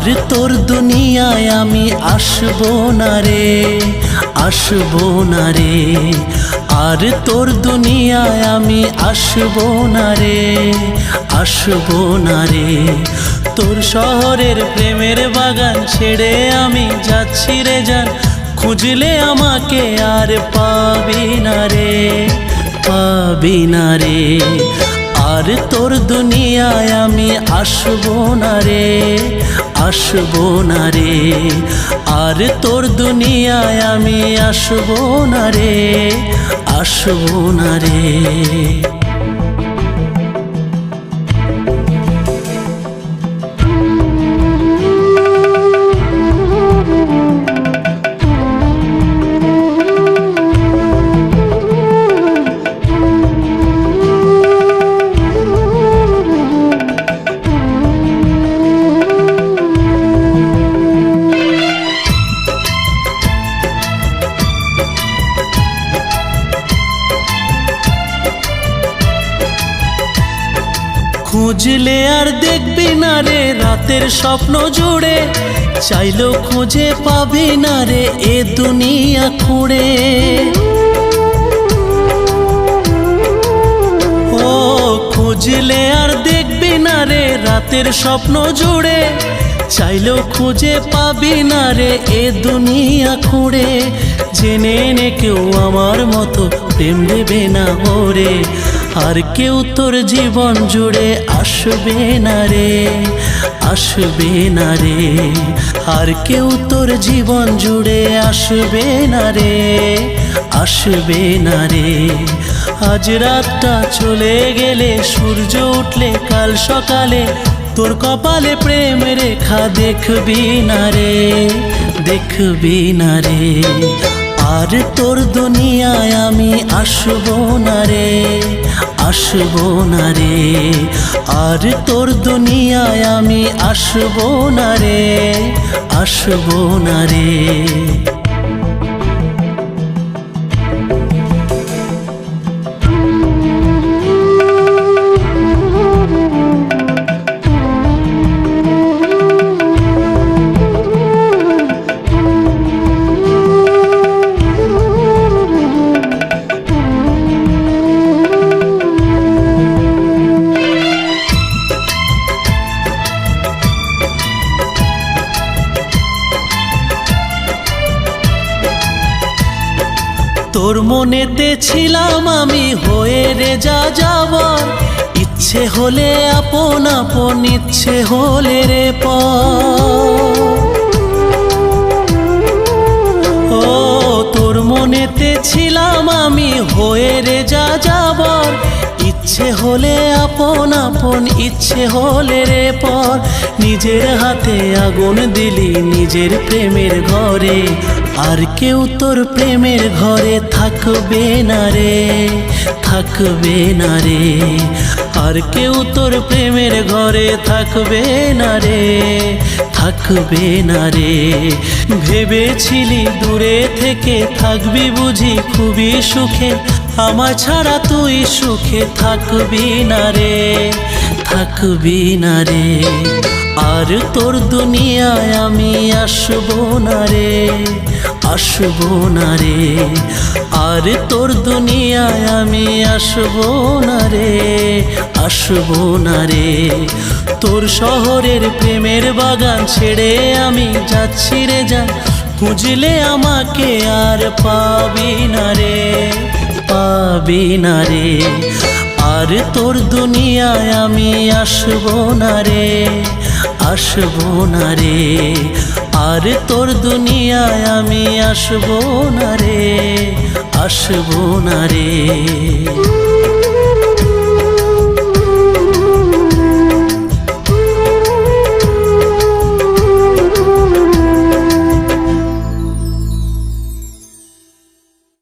আর তোর দুনিয়ায় আমি আসবো না রে, আসবো না রে। আর তোর দুনিয়ায় আমি আসবো না রে, আসবো না রে। তোর শহরের প্রেমের বাগান ছেড়ে আমি যাচ্ছি রে জান, খুঁজলে আমাকে আর পাবি না রে, পাবি না রে। আর তোর দুনিয়ায় আমি আসবো না রে, আসবো না রে। আর তোর দুনিয়ায় আমি আসবো না রে, আসবো না রে। খুঁজলে আর দেখবি না রে রাতের স্বপ্ন জুড়ে, চাইলেও খুঁজে পাবি না রে এ দুনিয়া খুঁড়ে। ও খুঁজলে আর দেখবি না রে রাতের স্বপ্ন জুড়ে, চাইলেও খুঁজে পাবি না রে এ দুনিয়া খুঁড়ে। জেনে নে কেউ আমার মতো প্রেম দেবে না ওরে, আর কেউ তোর জীবন জুড়ে আসবে না রে, আসবে না রে। আর কেউ তোর জীবন জুড়ে আসবে না রে, আসবে না রে। আজ রাতটা চলে গেলে সূর্য উঠলে কাল সকালে তোর কপালে প্রেম রেখা দেখবি না রে, দেখবি না রে। আর তোর দুনিয়ায় আমি আসবো না রে, আসবো না রে। আর তোর দুনিয়ায় আমি আসবো না রে, আসবো না রে। তোর মনেতে ছিলাম আমি হয়ে রে যা যাবার, ইচ্ছে হলে আপন আপন, ইচ্ছে হলে রে পর। ও তোর মনেতে ছিলাম আমি হয়ে রে যা যাবার, ইচ্ছে হলে আপন আপন, ইচ্ছে হলে রে পর। নিজের হাতে আগুন দিলি নিজের প্রেমের ঘরে, আর কেউ তোর প্রেমের ঘরে থাকবে না রে, থাকবে না রে। আর কেউ তোর প্রেমের ঘরে থাকবে না রে, থাকবে না রে। ভেবেছিলি দূরে থেকে থাকবি বুঝি খুবই সুখে, আমার ছাড়া তুই সুখে থাকবি না রে, থাকবি না রে। আর তোর দুনিয়ায় আমি আসবো না রে, আসবো না রে। আর তোর দুনিয়ায় আমি আসবো না রে, আসবো না রে। তোর শহরের প্রেমের বাগান ছেড়ে আমি যাচ্ছি রে জান, খুঁজলে আমাকে আর পাবি না রে, পাবি না রে। আর তোর দুনিয়ায় আমি আসবো না রে, আসবো না রে। আর তোর দুনিয়ায় আমি আসবো না রে, আসবো না রে।